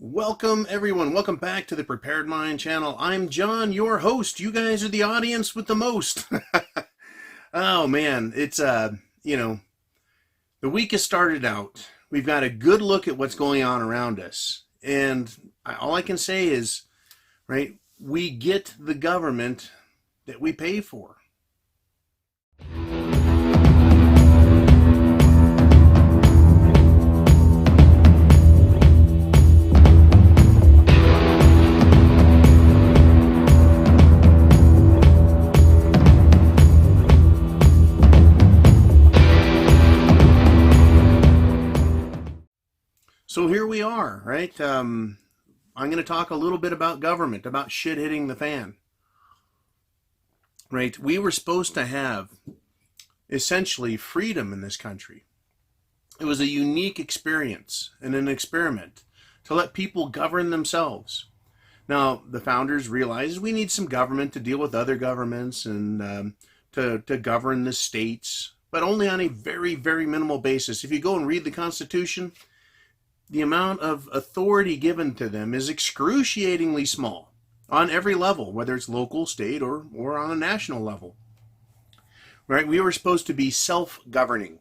Welcome everyone, welcome back to the Prepared Mind channel. I'm John, your host. You guys are the audience with the most. Oh man, it's the week has started out. We've got a good look at what's going on around us. And all I can say is, right, we get the government that we pay for. So here we are, right? I'm going to talk a little bit about government, about shit hitting the fan. Right? We were supposed to have essentially freedom in this country. It was a unique experience and an experiment to let people govern themselves. Now, the founders realized we need some government to deal with other governments and to govern the states, but only on a very, very minimal basis. If you go and read the Constitution, the amount of authority given to them is excruciatingly small on every level, whether it's local, state, or on a national level. Right? We were supposed to be self-governing.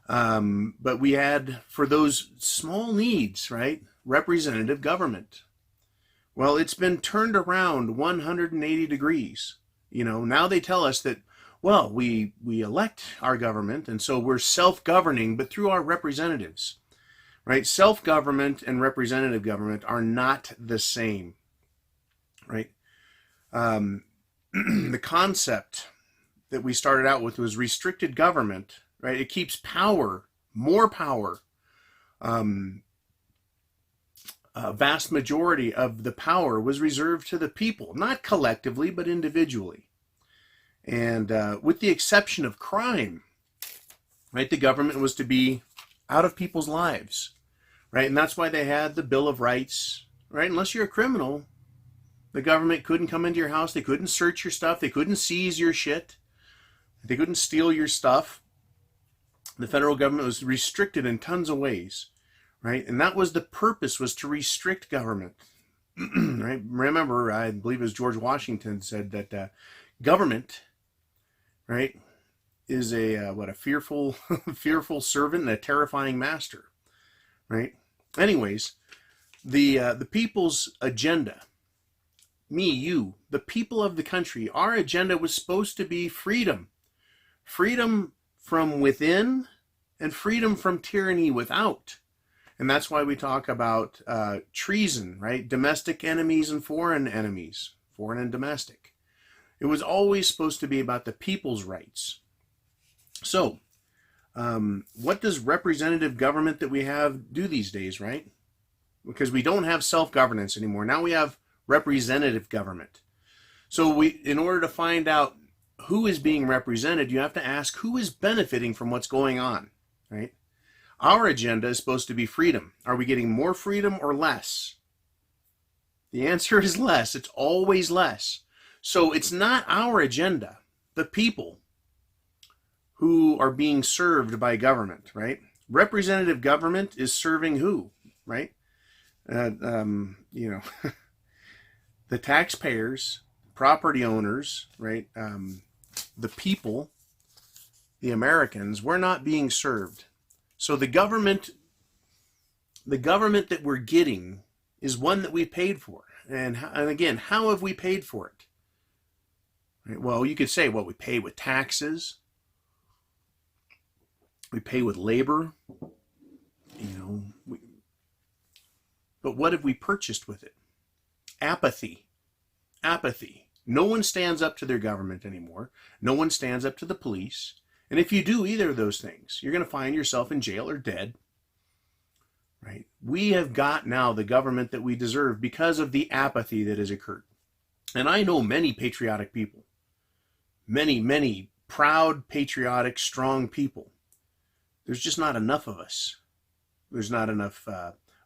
But we had, for those small needs, right, representative government. Well, it's been turned around 180 degrees. Now they tell us that, well, we elect our government, and so we're self-governing, but through our representatives. Right? Self-government and representative government are not the same. Right? The concept that we started out with was restricted government. Right? It keeps power, more power. A vast majority of the power was reserved to the people, not collectively, but individually. And with the exception of crime, right, the government was to be out of people's lives. Right? And that's why they had the Bill of Rights. Right? Unless you're a criminal, the government couldn't come into your house. They couldn't search your stuff. They couldn't seize your shit. They couldn't steal your stuff. The federal government was restricted in tons of ways. Right? And that was the purpose, was to restrict government. Right? Remember, I believe it was George Washington said that government, right, is a fearful servant and a terrifying master. Right? Anyways, the people's agenda, me, you, the people of the country, our agenda was supposed to be freedom. Freedom from within and freedom from tyranny without. And that's why we talk about treason, right? Domestic enemies and foreign enemies, foreign and domestic. It was always supposed to be about the people's rights. So, what does representative government that we have do these days, right? Because we don't have self-governance anymore. Now we have representative government. So in order to find out who is being represented, you have to ask who is benefiting from what's going on, right? Our agenda is supposed to be freedom. Are we getting more freedom or less? The answer is less. It's always less. So it's not our agenda, the people who are being served by government, right? Representative government is serving who, right? The taxpayers, property owners, right? The people, the Americans, we're not being served. So the government that we're getting is one that we paid for. And again, how have we paid for it? Right? Well, you could say, well, we pay with taxes. We pay with labor, but what have we purchased with it? Apathy. Apathy. No one stands up to their government anymore. No one stands up to the police. And if you do either of those things, you're going to find yourself in jail or dead. Right? We have got now the government that we deserve because of the apathy that has occurred. And I know many patriotic people. Many, many proud, patriotic, strong people. There's just not enough of us. There's not enough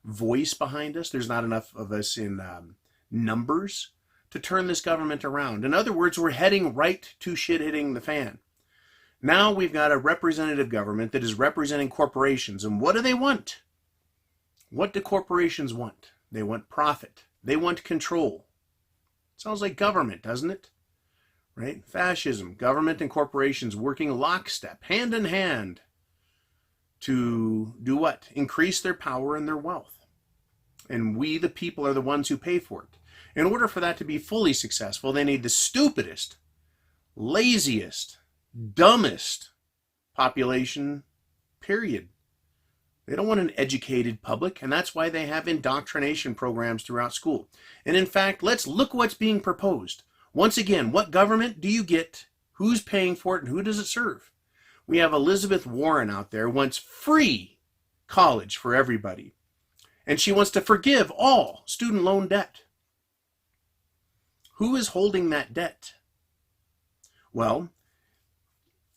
voice behind us. There's not enough of us in numbers to turn this government around. In other words, we're heading right to shit hitting the fan. Now we've got a representative government that is representing corporations. And what do they want? What do corporations want? They want profit. They want control. Sounds like government, doesn't it? Right? Fascism, government and corporations working lockstep, hand in hand, to do what? Increase their power and their wealth. And we, the people, are the ones who pay for it. In order for that to be fully successful, they need the stupidest, laziest, dumbest population, period. They don't want an educated public, and that's why they have indoctrination programs throughout school. And in fact, let's look what's being proposed. Once again, what government do you get? Who's paying for it, and who does it serve? We have Elizabeth Warren out there, wants free college for everybody. And she wants to forgive all student loan debt. Who is holding that debt? Well,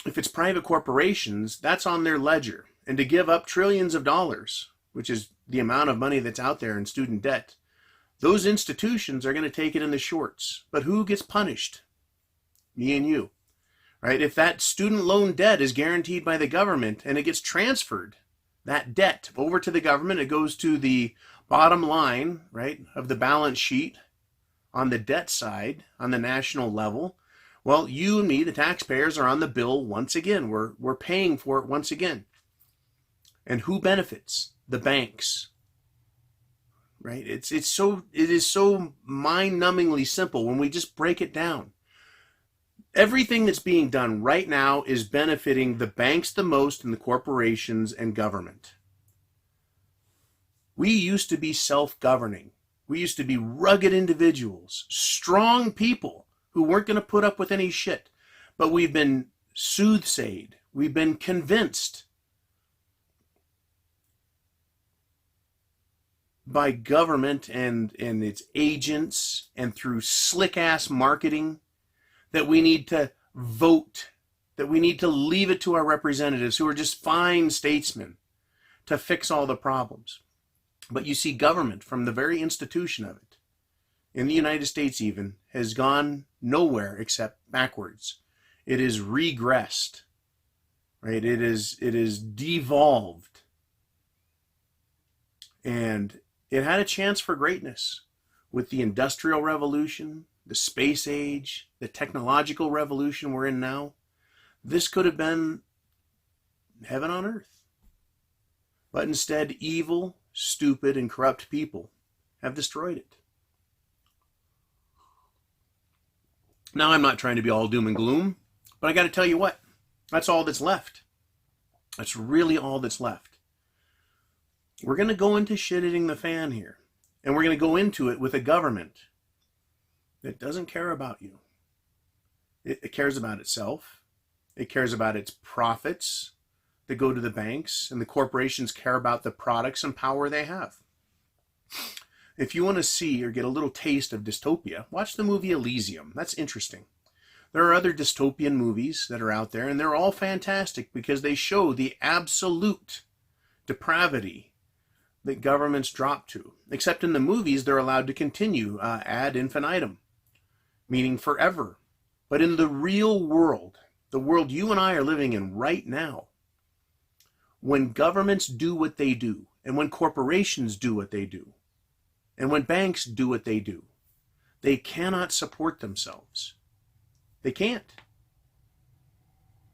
if it's private corporations, that's on their ledger. And to give up trillions of dollars, which is the amount of money that's out there in student debt, those institutions are going to take it in the shorts. But who gets punished? Me and you. Right? If that student loan debt is guaranteed by the government and it gets transferred, that debt over to the government, it goes to the bottom line, right, of the balance sheet on the debt side, on the national level. Well, you and me, the taxpayers, are on the bill once again. We're paying for it once again. And who benefits? The banks. Right? It is so mind-numbingly simple when we just break it down. Everything that's being done right now is benefiting the banks the most and the corporations and government. We used to be self-governing. We used to be rugged individuals, strong people who weren't going to put up with any shit. But we've been soothsayed. We've been convinced by government and its agents and through slick-ass marketing that we need to vote, that we need to leave it to our representatives who are just fine statesmen to fix all the problems. But you see, government, from the very institution of it, in the United States even, has gone nowhere except backwards. It is regressed, right? It is devolved. And it had a chance for greatness with the Industrial Revolution, the space age, the technological revolution we're in now. This could have been heaven on earth. But instead, evil, stupid, and corrupt people have destroyed it. Now, I'm not trying to be all doom and gloom, but I got to tell you what, that's all that's left. That's really all that's left. We're going to go into shitting the fan here, and we're going to go into it with a government that doesn't care about you. It cares about itself. It cares about its profits that go to the banks, and the corporations care about the products and power they have. If you want to see or get a little taste of dystopia, watch the movie Elysium. That's interesting. There are other dystopian movies that are out there, and they're all fantastic because they show the absolute depravity that governments drop to. Except in the movies, they're allowed to continue ad infinitum, meaning forever. But in the real world, the world you and I are living in right now, when governments do what they do, and when corporations do what they do, and when banks do what they do, they cannot support themselves. They can't.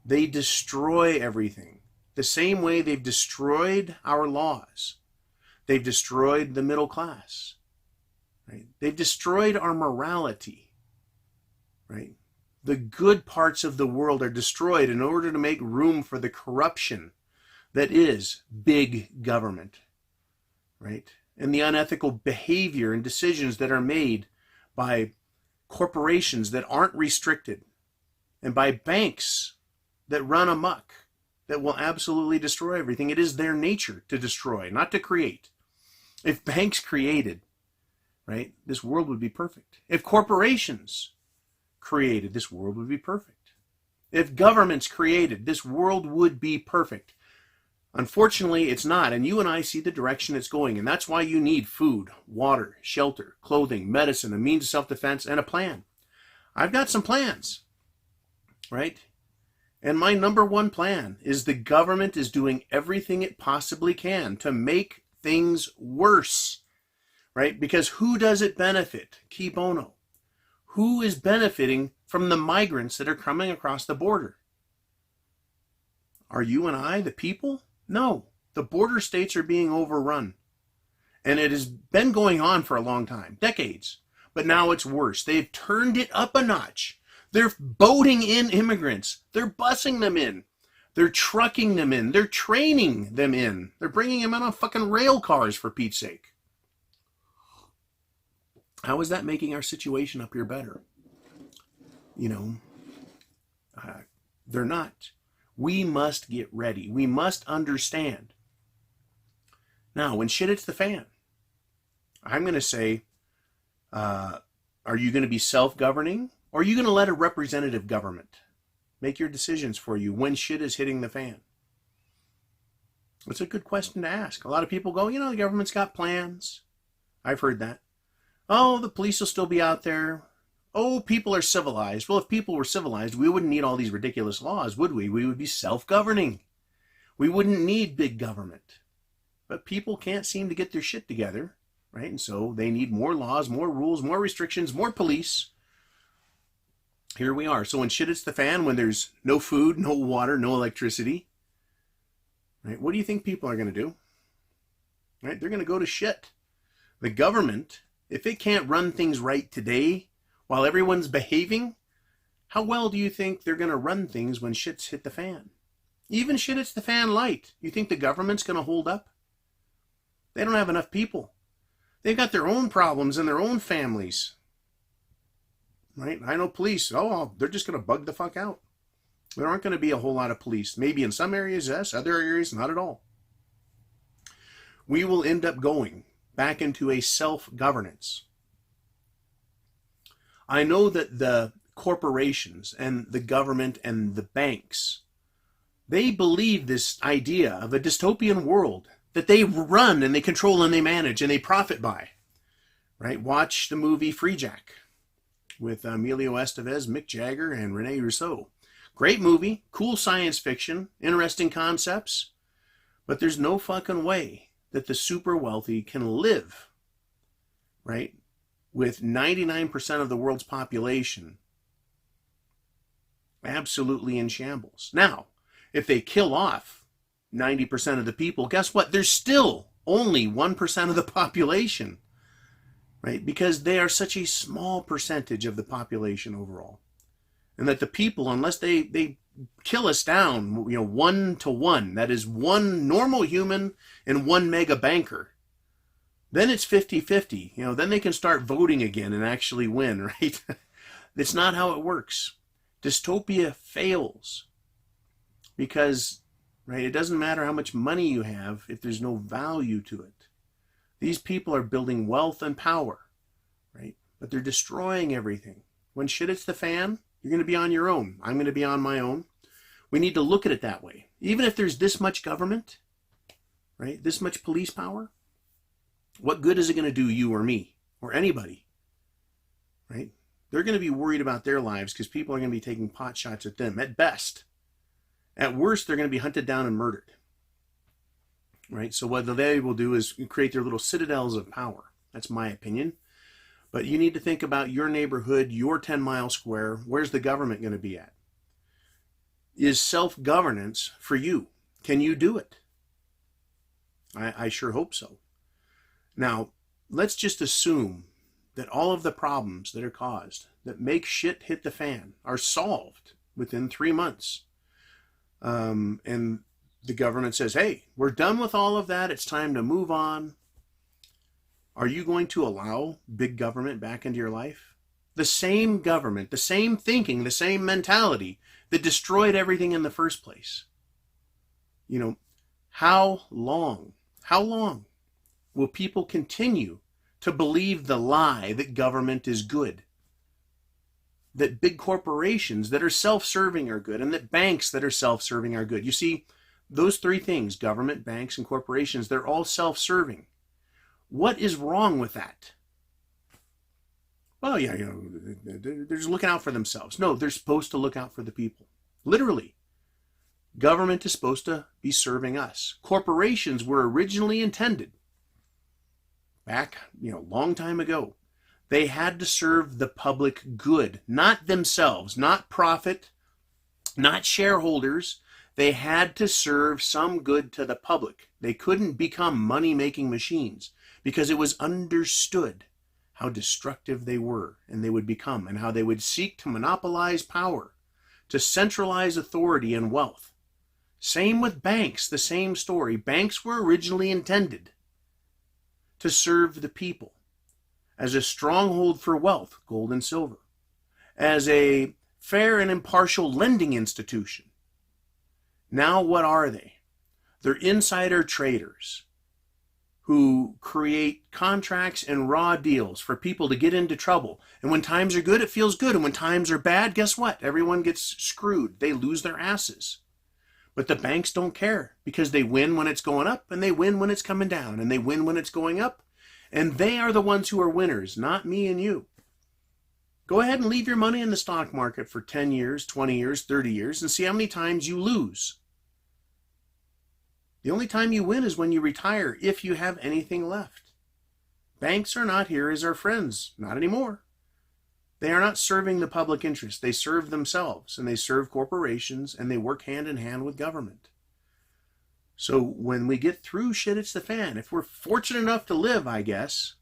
They destroy everything. The same way they've destroyed our laws. They've destroyed the middle class. Right? They've destroyed our morality. Right? The good parts of the world are destroyed in order to make room for the corruption that is big government. Right? And the unethical behavior and decisions that are made by corporations that aren't restricted, and by banks that run amok, that will absolutely destroy everything. It is their nature to destroy, not to create. If banks created, right, this world would be perfect. If corporations created, this world would be perfect. If governments created, this world would be perfect. Unfortunately, it's not, and you and I see the direction it's going, and that's why you need food, water, shelter, clothing, medicine, a means of self-defense, and a plan. I've got some plans, right? And my number one plan is the government is doing everything it possibly can to make things worse, right? Because who does it benefit? Key bono. Who is benefiting from the migrants that are coming across the border? Are you and I the people? No. The border states are being overrun. And it has been going on for a long time, decades. But now it's worse. They've turned it up a notch. They're boating in immigrants. They're busing them in. They're trucking them in. They're training them in. They're bringing them in on fucking rail cars, for Pete's sake. How is that making our situation up here better? They're not. We must get ready. We must understand. Now, when shit hits the fan, I'm going to say, are you going to be self-governing, or are you going to let a representative government make your decisions for you when shit is hitting the fan? It's a good question to ask. A lot of people go, the government's got plans. I've heard that. Oh, the police will still be out there. Oh, people are civilized. Well, if people were civilized, we wouldn't need all these ridiculous laws, would we? We would be self-governing. We wouldn't need big government. But people can't seem to get their shit together, right? And so they need more laws, more rules, more restrictions, more police. Here we are. So when shit hits the fan, when there's no food, no water, no electricity, right? What do you think people are going to do? Right? They're going to go to shit. The government, if it can't run things right today while everyone's behaving, how well do you think they're going to run things when shit's hit the fan? Even shit hits the fan light. You think the government's going to hold up? They don't have enough people. They've got their own problems and their own families. Right? I know police, they're just going to bug the fuck out. There aren't going to be a whole lot of police. Maybe in some areas, yes. Other areas, not at all. We will end up going back into a self-governance. I know that the corporations and the government and the banks, they believe this idea of a dystopian world that they run and they control and they manage and they profit by. Right? Watch the movie Free Jack with Emilio Estevez, Mick Jagger, and Rene Rousseau. Great movie, cool science fiction, interesting concepts, but there's no fucking way that the super wealthy can live, right, with 99% of the world's population absolutely in shambles. Now, if they kill off 90% of the people, guess what? There's still only 1% of the population, right? Because they are such a small percentage of the population overall. And that the people, unless they kill us down, 1 to 1, that is one normal human and one mega banker, then it's 50-50. Then they can start voting again and actually win, right? That's not how it works. Dystopia fails because, right, it doesn't matter how much money you have if there's no value to it. These people are building wealth and power, right? But they're destroying everything. When shit hits the fan, you're going to be on your own. I'm going to be on my own. We need to look at it that way. Even if there's this much government, right, this much police power, what good is it going to do you or me or anybody, right? They're going to be worried about their lives because people are going to be taking pot shots at them at best. At worst, they're going to be hunted down and murdered, right? So what they will do is create their little citadels of power. That's my opinion. But you need to think about your neighborhood, your 10-mile square. Where's the government going to be at? Is self-governance for you? Can you do it? I sure hope so. Now, let's just assume that all of the problems that are caused, that make shit hit the fan, are solved within 3 months. And the government says, hey, we're done with all of that. It's time to move on. Are you going to allow big government back into your life? The same government, the same thinking, the same mentality that destroyed everything in the first place. How long will people continue to believe the lie that government is good? That big corporations that are self-serving are good, and that banks that are self-serving are good. You see, those three things, government, banks, and corporations, they're all self-serving. What is wrong with that? Well, yeah, they're just looking out for themselves. No, they're supposed to look out for the people. Literally. Government is supposed to be serving us. Corporations were originally intended back, long time ago. They had to serve the public good, not themselves, not profit, not shareholders. They had to serve some good to the public. They couldn't become money-making machines because it was understood how destructive they were and they would become, and how they would seek to monopolize power, to centralize authority and wealth. Same with banks, the same story. Banks were originally intended to serve the people as a stronghold for wealth, gold and silver, as a fair and impartial lending institution. Now what are they? They're insider traders who create contracts and raw deals for people to get into trouble. And when times are good, it feels good. And when times are bad, guess what? Everyone gets screwed. They lose their asses. But the banks don't care, because they win when it's going up and they win when it's coming down, and they win when it's going up. And they are the ones who are winners, not me and you. Go ahead and leave your money in the stock market for 10 years, 20 years, 30 years, and see how many times you lose. The only time you win is when you retire, if you have anything left. Banks are not here as our friends, not anymore. They are not serving the public interest. They serve themselves, and they serve corporations, and they work hand in hand with government. So when we get through shit, it's the fan. If we're fortunate enough to live, I guess,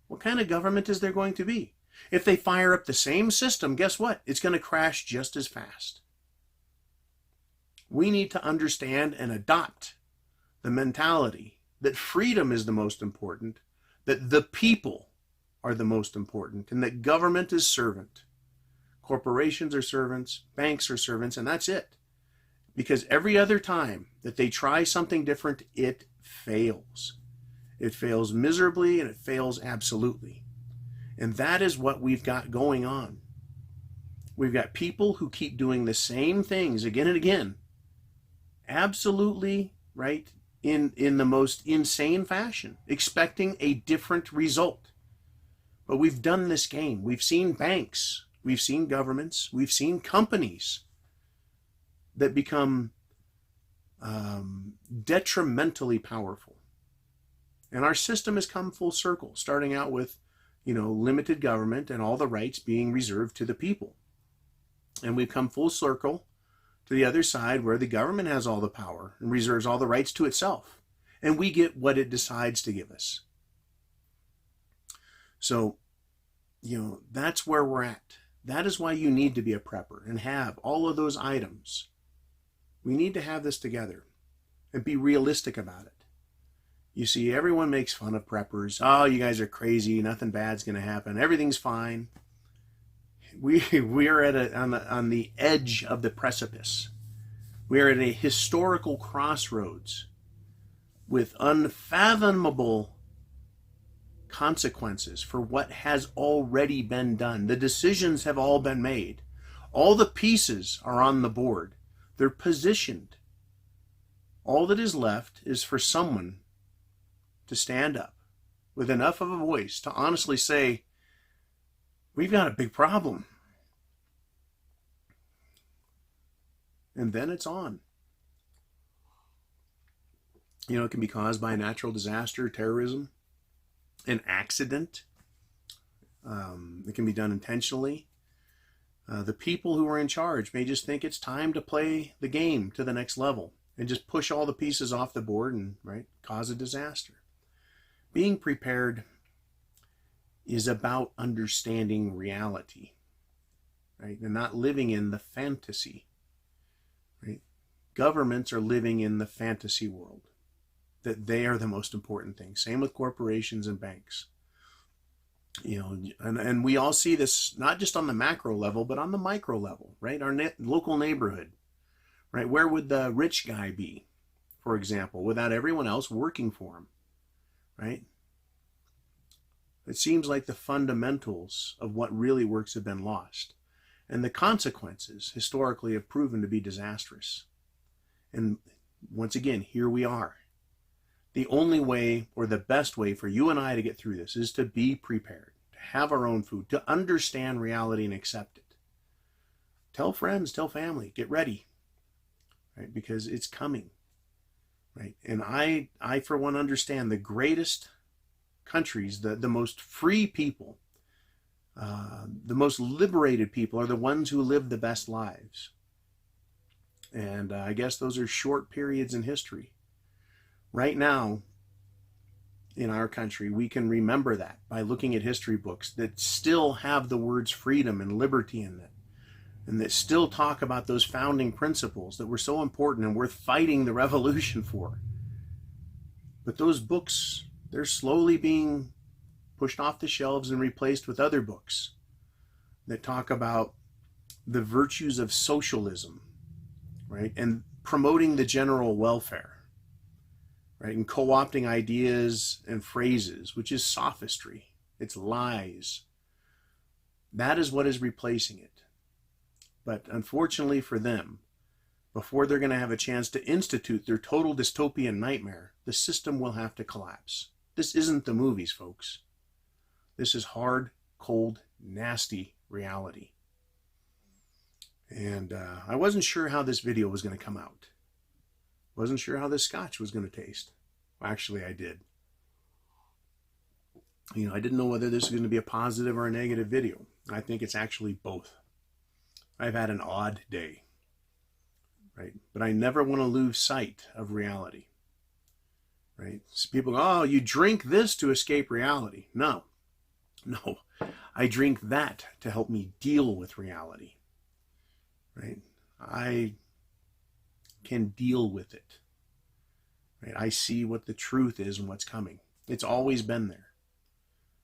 what kind of government is there going to be? If they fire up the same system, guess what? It's going to crash just as fast. We need to understand and adopt the mentality that freedom is the most important, that the people are the most important, and that government is servant. Corporations are servants, banks are servants, and that's it. Because every other time that they try something different, it fails. It fails miserably, and it fails absolutely. And that is what we've got going on. We've got people who keep doing the same things again and again, absolutely, right, in the most insane fashion, expecting a different result. But we've done this game. We've seen banks, we've seen governments, we've seen companies that become detrimentally powerful. And our system has come full circle, starting out with, limited government and all the rights being reserved to the people. And we've come full circle to the other side, where the government has all the power and reserves all the rights to itself. And we get what it decides to give us. So, that's where we're at. That is why you need to be a prepper and have all of those items. We need to have this together and be realistic about it. You see, everyone makes fun of preppers. Oh, you guys are crazy. Nothing bad's going to happen. Everything's fine. We are on the edge of the precipice. We are at a historical crossroads with unfathomable consequences for what has already been done. The decisions have all been made. All the pieces are on the board. They're positioned. All that is left is for someone to stand up with enough of a voice to honestly say, we've got a big problem. And then it's on. It can be caused by a natural disaster, terrorism, an accident. It can be done intentionally. The people who are in charge may just think it's time to play the game to the next level and just push all the pieces off the board and cause a disaster. Being prepared is about understanding reality, right? And not living in the fantasy, right? Governments are living in the fantasy world, that they are the most important thing. Same with corporations and banks. And we all see this not just on the macro level, but on the micro level, right? Our local neighborhood, right? Where would the rich guy be, for example, without everyone else working for him, right? It seems like the fundamentals of what really works have been lost. And the consequences historically have proven to be disastrous. And once again, here we are. The only way, or the best way for you and I to get through this, is to be prepared, to have our own food, to understand reality and accept it. Tell friends, tell family, get ready, right? Because it's coming, right? And I for one, understand the greatest countries, the most free people, the most liberated people are the ones who live the best lives. And I guess those are short periods in history. Right now, in our country, we can remember that by looking at history books that still have the words freedom and liberty in them, and that still talk about those founding principles that were so important and worth fighting the revolution for. But those books, they're slowly being pushed off the shelves and replaced with other books that talk about the virtues of socialism, right? And promoting the general welfare, right? And co-opting ideas and phrases, which is sophistry. It's lies. That is what is replacing it. But unfortunately for them, before they're going to have a chance to institute their total dystopian nightmare, the system will have to collapse. This isn't the movies, folks. This is hard, cold, nasty reality. And I wasn't sure how this video was going to come out. Wasn't sure how this scotch was going to taste. Well, actually, I did. I didn't know whether this was going to be a positive or a negative video. I think it's actually both. I've had an odd day, right? But I never want to lose sight of reality, right? So people go, oh, you drink this to escape reality. No. I drink that to help me deal with reality, right? I can deal with it, right? I see what the truth is and what's coming. It's always been there.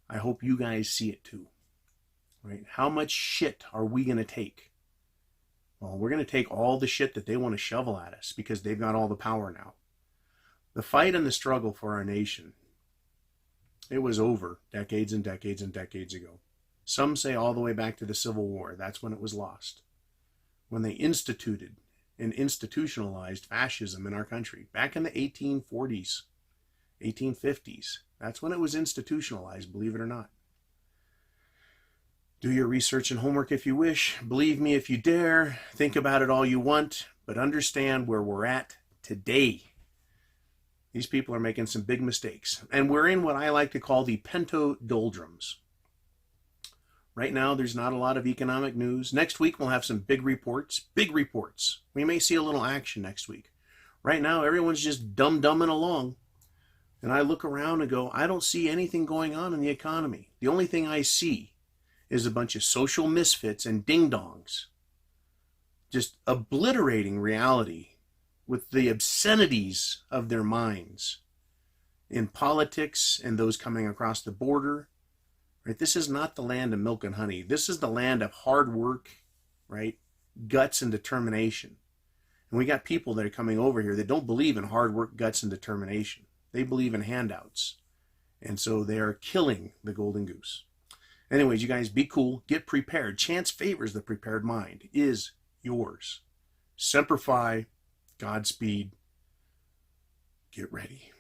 I hope you guys see it too, right? How much shit are we going to take? Well, we're going to take all the shit that they want to shovel at us because they've got all the power now. The fight and the struggle for our nation, it was over decades and decades and decades ago. Some say all the way back to the Civil War. That's when it was lost. When they instituted and institutionalized fascism in our country back in the 1840s, 1850s. That's when it was institutionalized, believe it or not. Do your research and homework if you wish. Believe me if you dare. Think about it all you want, but understand where we're at today. These people are making some big mistakes. And we're in what I like to call the Pinto doldrums. Right now, there's not a lot of economic news. Next week, we'll have some big reports. Big reports. We may see a little action next week. Right now, everyone's just dum-dumming along. And I look around and go, I don't see anything going on in the economy. The only thing I see is a bunch of social misfits and ding-dongs just obliterating reality with the obscenities of their minds in politics and those coming across the border. Right? This is not the land of milk and honey. This is the land of hard work, right? Guts and determination. And we got people that are coming over here that don't believe in hard work, guts, and determination. They believe in handouts. And so they are killing the golden goose. Anyways, you guys be cool. Get prepared. Chance favors the prepared mind. Is yours. Semper Fi. Godspeed. Get ready.